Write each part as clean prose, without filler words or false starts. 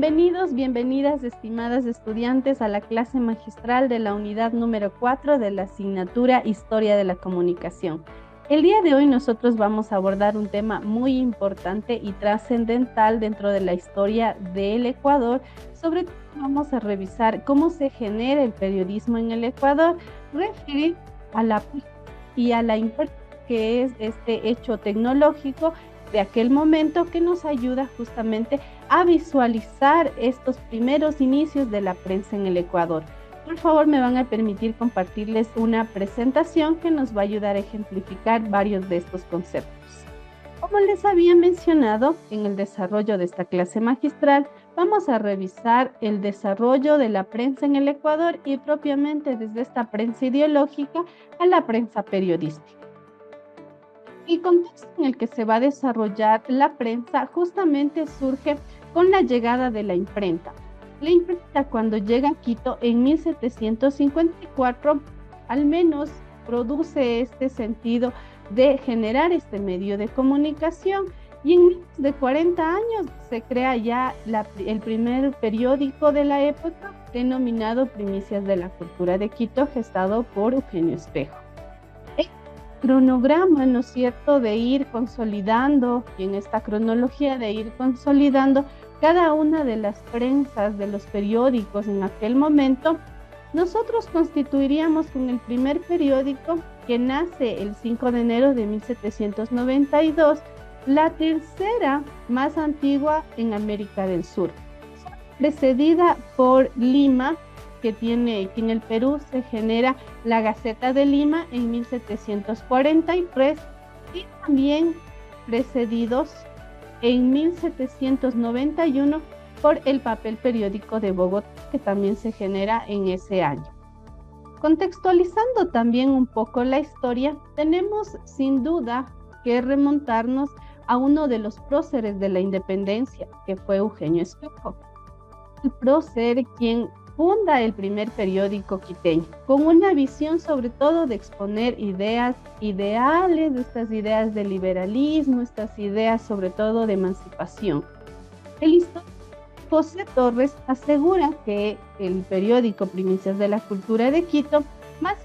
Bienvenidos, bienvenidas, estimadas estudiantes, a la clase magistral de la unidad número 4 de la asignatura Historia de la Comunicación. El día de hoy nosotros vamos a abordar un tema muy importante y trascendental dentro de la historia del Ecuador. Sobre todo vamos a revisar cómo se genera el periodismo en el Ecuador, referir a la y a la importancia que es este hecho tecnológico de aquel momento, que nos ayuda justamente a visualizar estos primeros inicios de la prensa en el Ecuador. Por favor, me van a permitir compartirles una presentación que nos va a ayudar a ejemplificar varios de estos conceptos. Como les había mencionado, en el desarrollo de esta clase magistral, vamos a revisar el desarrollo de la prensa en el Ecuador y propiamente desde esta prensa ideológica a la prensa periodística. El contexto en el que se va a desarrollar la prensa justamente surge con la llegada de la imprenta. La imprenta, cuando llega a Quito en 1754, al menos produce este sentido de generar este medio de comunicación, y en menos de 40 años se crea ya el primer periódico de la época, denominado Primicias de la Cultura de Quito, gestado por Eugenio Espejo. Cronograma, ¿no es cierto?, de ir consolidando, y en esta cronología de ir consolidando cada una de las prensas de los periódicos en aquel momento, nosotros constituiríamos con el primer periódico, que nace el 5 de enero de 1792, la tercera más antigua en América del Sur, precedida por Lima, que en el Perú se genera la Gaceta de Lima en 1743, y también precedidos en 1791 por el Papel Periódico de Bogotá, que también se genera en ese año. Contextualizando también un poco la historia, tenemos sin duda que remontarnos a uno de los próceres de la independencia, que fue Eugenio Espejo. El prócer quien funda el primer periódico quiteño, con una visión sobre todo de exponer ideas, ideales, estas ideas de liberalismo, estas ideas sobre todo de emancipación. El historiador José Torres asegura que el periódico Primicias de la Cultura de Quito, más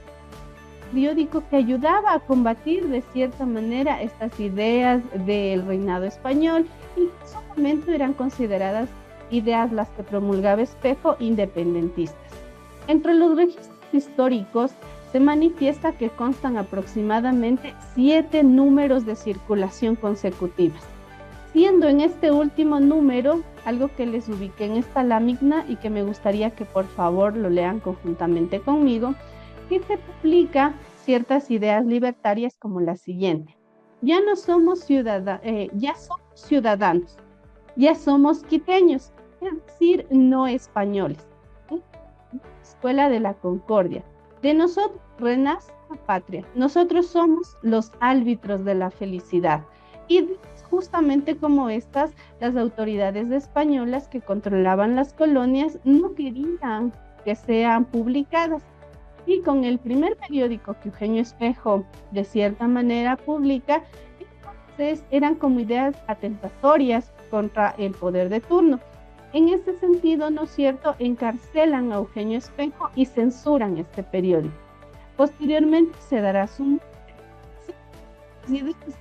periódico que ayudaba a combatir de cierta manera estas ideas del reinado español, y en su momento eran consideradas ideas las que promulgaba Espejo independentistas. Entre los registros históricos se manifiesta que constan aproximadamente 7 números de circulación consecutivas, siendo en este último número algo que les ubiqué en esta lámina y que me gustaría que por favor lo lean conjuntamente conmigo, que se publica ciertas ideas libertarias como la siguiente: ya no somos ciudadanos, ya somos quiteños, es decir, no españoles. Escuela de la Concordia. De nosotros renace la patria. Nosotros somos los árbitros de la felicidad. Y justamente como estas, las autoridades españolas que controlaban las colonias no querían que sean publicadas. Y con el primer periódico que Eugenio Espejo de cierta manera publica, entonces eran como ideas atentatorias contra el poder de turno. En ese sentido, ¿no es cierto?, encarcelan a Eugenio Espejo y censuran este periódico. Posteriormente se dará su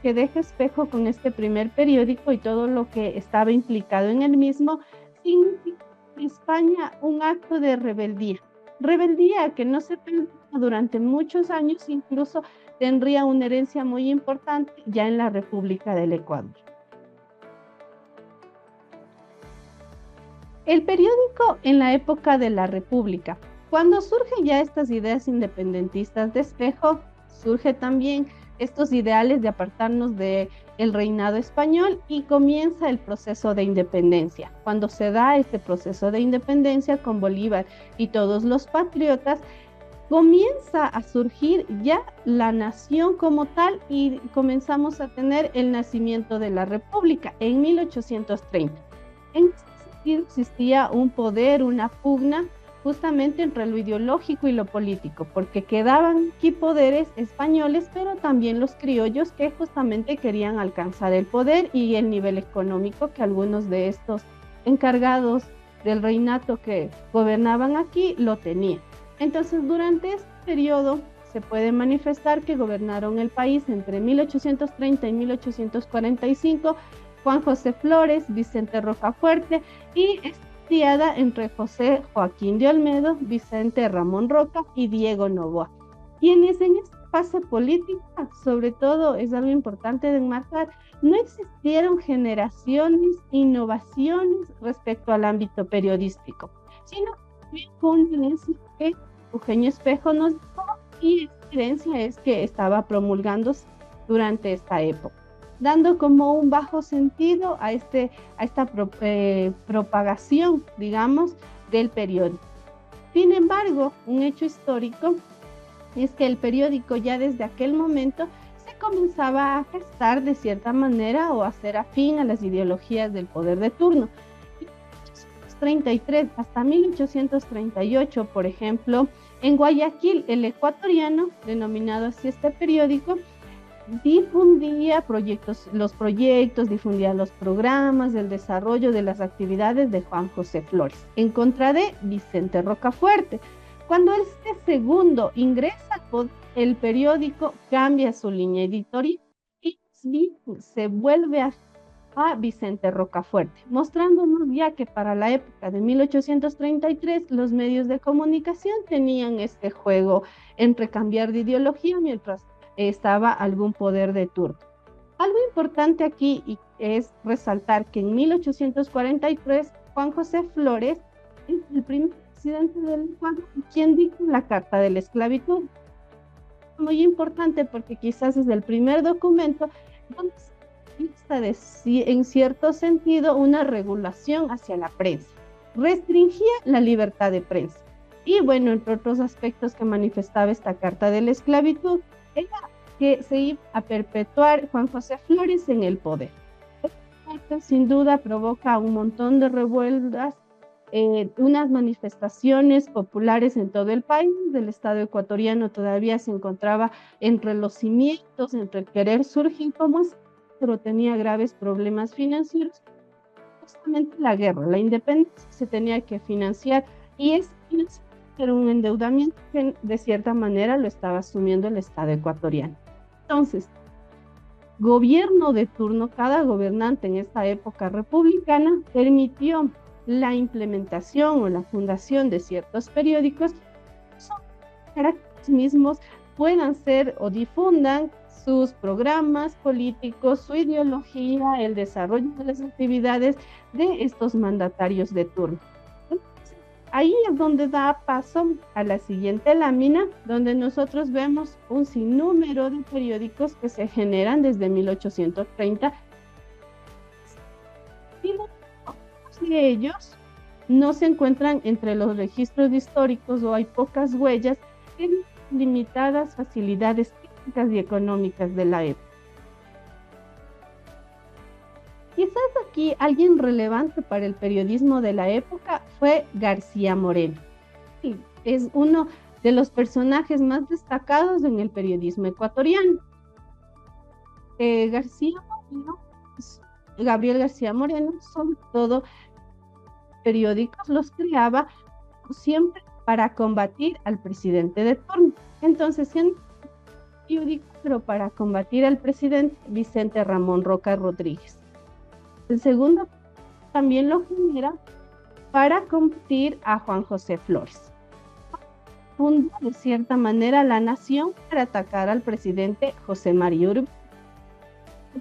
que deja Espejo con este primer periódico y todo lo que estaba implicado en el mismo, significa en España un acto de rebeldía. Rebeldía que no se perdió durante muchos años, incluso tendría una herencia muy importante ya en la República del Ecuador. El periódico en la época de la República. Cuando surgen ya estas ideas independentistas de Espejo, surge también estos ideales de apartarnos del reinado español y comienza el proceso de independencia. Cuando se da este proceso de independencia con Bolívar y todos los patriotas, comienza a surgir ya la nación como tal y comenzamos a tener el nacimiento de la República en 1830. En existía un poder, una pugna justamente entre lo ideológico y lo político, porque quedaban aquí poderes españoles, pero también los criollos que justamente querían alcanzar el poder y el nivel económico que algunos de estos encargados del reinato que gobernaban aquí lo tenían. Entonces, durante este periodo se puede manifestar que gobernaron el país entre 1830 y 1845 Juan José Flores, Vicente Rocafuerte y estudiada entre José Joaquín de Olmedo, Vicente Ramón Roca y Diego Noboa. Quienes en esta fase política, sobre todo, es algo importante de enmarcar, no existieron generaciones, innovaciones respecto al ámbito periodístico, sino con una herencia que Eugenio Espejo nos dijo, y esta herencia es que estaba promulgándose durante esta época, dando como un bajo sentido a esta propagación, digamos, del periódico. Sin embargo, un hecho histórico es que el periódico ya desde aquel momento se comenzaba a gestar de cierta manera o a ser afín a las ideologías del poder de turno. En 1833 hasta 1838, por ejemplo, en Guayaquil, el Ecuatoriano, denominado así este periódico, difundía los proyectos, difundía los programas, el desarrollo de las actividades de Juan José Flores, en contra de Vicente Rocafuerte. Cuando este segundo ingresa al poder, el periódico cambia su línea editorial y se vuelve a Vicente Rocafuerte, mostrándonos ya que para la época de 1833 los medios de comunicación tenían este juego entre cambiar de ideología mientras estaba algún poder de turno. Algo importante aquí es resaltar que en 1843 Juan José Flores es el primer presidente del Ecuador quien dicta la Carta de la Esclavitud. Muy importante porque quizás es el primer documento donde se en cierto sentido una regulación hacia la prensa, restringía la libertad de prensa y bueno, entre otros aspectos que manifestaba esta Carta de la Esclavitud era que se iba a perpetuar Juan José Flores en el poder. Esta sin duda provoca un montón de revueltas, unas manifestaciones populares en todo el país. El Estado ecuatoriano todavía se encontraba entre los cimientos, entre el querer surgir como es, pero tenía graves problemas financieros. Justamente la guerra, la independencia se tenía que financiar y era un endeudamiento que de cierta manera lo estaba asumiendo el Estado ecuatoriano. Entonces, gobierno de turno, cada gobernante en esta época republicana permitió la implementación o la fundación de ciertos periódicos para que los mismos puedan ser o difundan sus programas políticos, su ideología, el desarrollo de las actividades de estos mandatarios de turno. Entonces, ahí es donde da paso a la siguiente lámina, donde nosotros vemos un sinnúmero de periódicos que se generan desde 1830 y muchos de ellos no se encuentran entre los registros históricos o hay pocas huellas en limitadas facilidades técnicas y económicas de la época. Quizás aquí alguien relevante para el periodismo de la época fue García Moreno. Es uno de los personajes más destacados en el periodismo ecuatoriano. Gabriel García Moreno, sobre todo periódicos los creaba siempre para combatir al presidente de turno. Entonces, en periódico, pero para combatir al presidente Vicente Ramón Roca Rodríguez. El segundo también lo genera para combatir a Juan José Flores. Funda de cierta manera La Nación para atacar al presidente José María Urbina.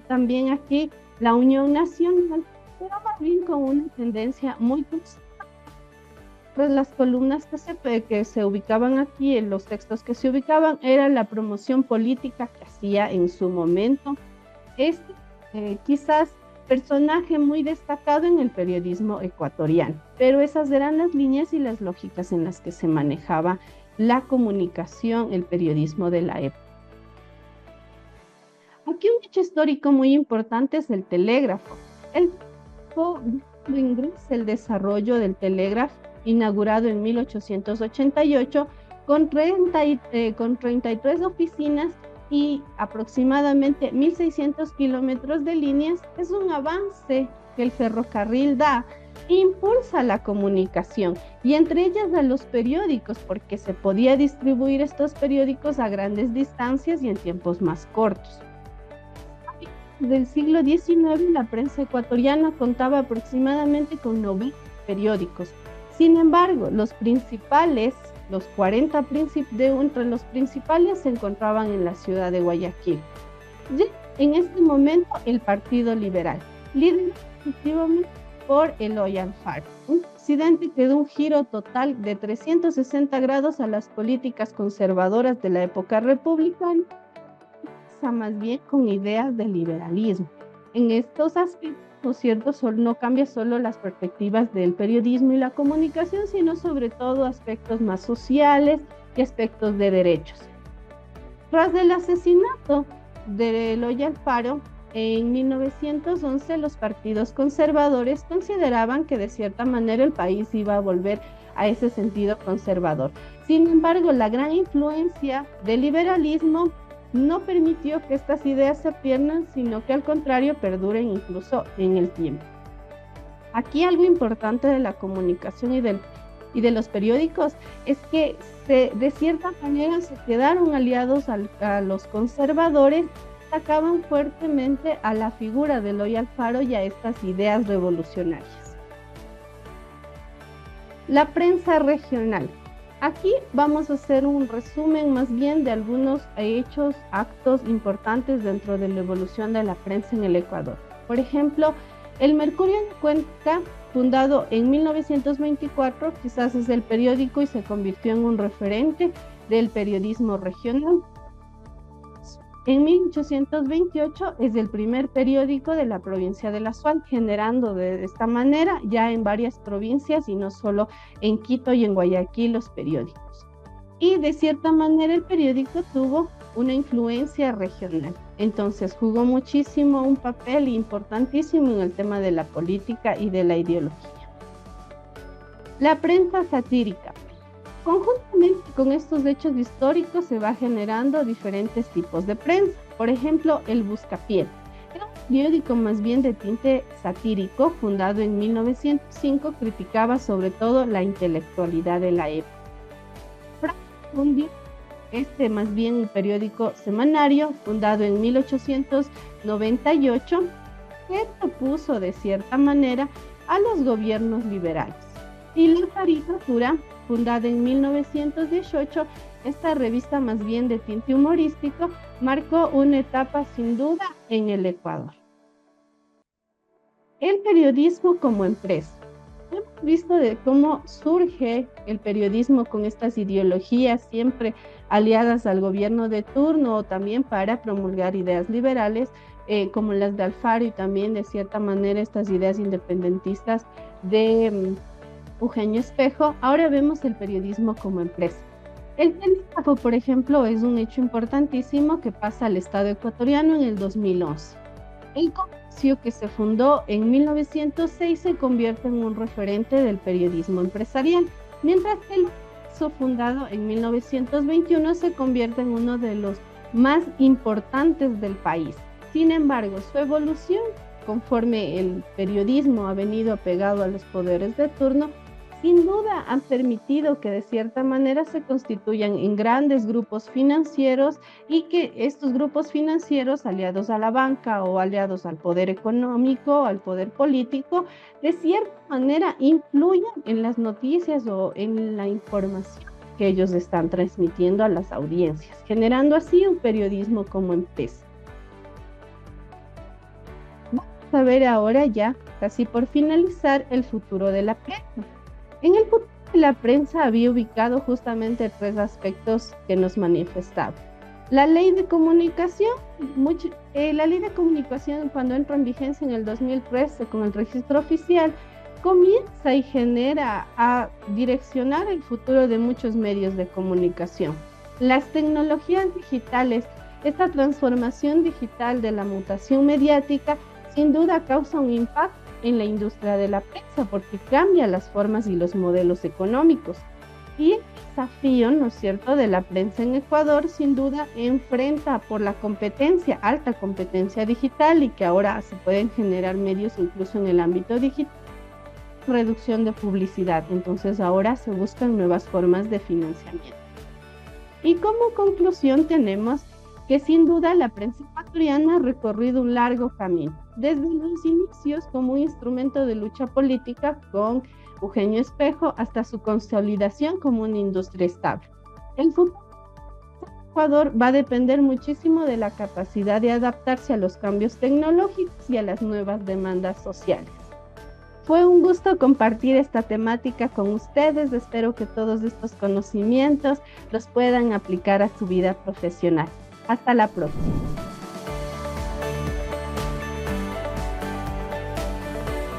También aquí la Unión Nacional, pero más bien con una tendencia muy constante. Pues las columnas que se ubicaban aquí, en los textos que se ubicaban, era la promoción política que hacía en su momento quizás personaje muy destacado en el periodismo ecuatoriano, pero esas eran las líneas y las lógicas en las que se manejaba la comunicación, el periodismo de la época. Aquí un hecho histórico muy importante es el telégrafo. El desarrollo del telégrafo, inaugurado en 1888, con 33 oficinas y aproximadamente 1.600 kilómetros de líneas, es un avance que el ferrocarril da impulsa la comunicación y entre ellas a los periódicos, porque se podía distribuir estos periódicos a grandes distancias y en tiempos más cortos. Del siglo XIX, la prensa ecuatoriana contaba aproximadamente con 90 periódicos. Sin embargo, los 40 entre los principales se encontraban en la ciudad de Guayaquil. Ya en este momento, el Partido Liberal, liderado efectivamente por Eloy Alfaro, un presidente que dio un giro total de 360 grados a las políticas conservadoras de la época republicana, más bien con ideas de liberalismo. En estos aspectos, ¿no es cierto?, no cambia solo las perspectivas del periodismo y la comunicación, sino sobre todo aspectos más sociales y aspectos de derechos. Tras el asesinato de Eloy Alfaro, en 1911 los partidos conservadores consideraban que de cierta manera el país iba a volver a ese sentido conservador. Sin embargo, la gran influencia del liberalismo no permitió que estas ideas se pierdan, sino que al contrario perduren incluso en el tiempo. Aquí algo importante de la comunicación y de los periódicos es que de cierta manera se quedaron aliados a los conservadores, atacaban fuertemente a la figura de Eloy Alfaro y a estas ideas revolucionarias. La prensa regional. Aquí vamos a hacer un resumen más bien de algunos hechos, actos importantes dentro de la evolución de la prensa en el Ecuador. Por ejemplo, el Mercurio de Cuenca, fundado en 1924, quizás es el periódico y se convirtió en un referente del periodismo regional. En 1828 es el primer periódico de la provincia de La Sual, generando de esta manera ya en varias provincias y no solo en Quito y en Guayaquil los periódicos. Y de cierta manera el periódico tuvo una influencia regional. Entonces jugó muchísimo un papel importantísimo en el tema de la política y de la ideología. La prensa satírica. Conjuntamente con estos hechos históricos se va generando diferentes tipos de prensa. Por ejemplo, el Buscapié era un periódico más bien de tinte satírico, fundado en 1905, criticaba sobre todo la intelectualidad de la época. Más bien un periódico semanario, fundado en 1898, que propuso de cierta manera a los gobiernos liberales. Y la caricatura, fundada en 1918, esta revista más bien de tinte humorístico, marcó una etapa sin duda en el Ecuador. El periodismo como empresa. Hemos visto de cómo surge el periodismo con estas ideologías siempre aliadas al gobierno de turno o también para promulgar ideas liberales como las de Alfaro y también de cierta manera estas ideas independentistas de Eugenio Espejo. Ahora vemos el periodismo como empresa. El telégrafo, por ejemplo, es un hecho importantísimo que pasa al Estado ecuatoriano en el 2011. El comercio, que se fundó en 1906, se convierte en un referente del periodismo empresarial, mientras que el Oxxo, fundado en 1921, se convierte en uno de los más importantes del país. Sin embargo, su evolución, conforme el periodismo ha venido apegado a los poderes de turno, sin duda han permitido que de cierta manera se constituyan en grandes grupos financieros y que estos grupos financieros aliados a la banca o aliados al poder económico, al poder político, de cierta manera influyan en las noticias o en la información que ellos están transmitiendo a las audiencias, generando así un periodismo como empresa. Vamos a ver ahora ya, casi por finalizar, el futuro de la prensa. En el futuro de la prensa había ubicado justamente tres aspectos que nos manifestaban. La ley de comunicación, la ley de comunicación cuando entra en vigencia en el 2013 con el registro oficial, comienza y genera a direccionar el futuro de muchos medios de comunicación. Las tecnologías digitales, esta transformación digital de la mutación mediática, sin duda causa un impacto en la industria de la prensa porque cambia las formas y los modelos económicos. Y el desafío, ¿no es cierto?, de la prensa en Ecuador sin duda enfrenta por la competencia, alta competencia digital y que ahora se pueden generar medios incluso en el ámbito digital. reducción de publicidad. Entonces ahora se buscan nuevas formas de financiamiento. Y como conclusión tenemos que sin duda la prensa ecuatoriana ha recorrido un largo camino, desde los inicios como un instrumento de lucha política con Eugenio Espejo hasta su consolidación como una industria estable. El futuro de Ecuador va a depender muchísimo de la capacidad de adaptarse a los cambios tecnológicos y a las nuevas demandas sociales. Fue un gusto compartir esta temática con ustedes. Espero que todos estos conocimientos los puedan aplicar a su vida profesional. Hasta la próxima.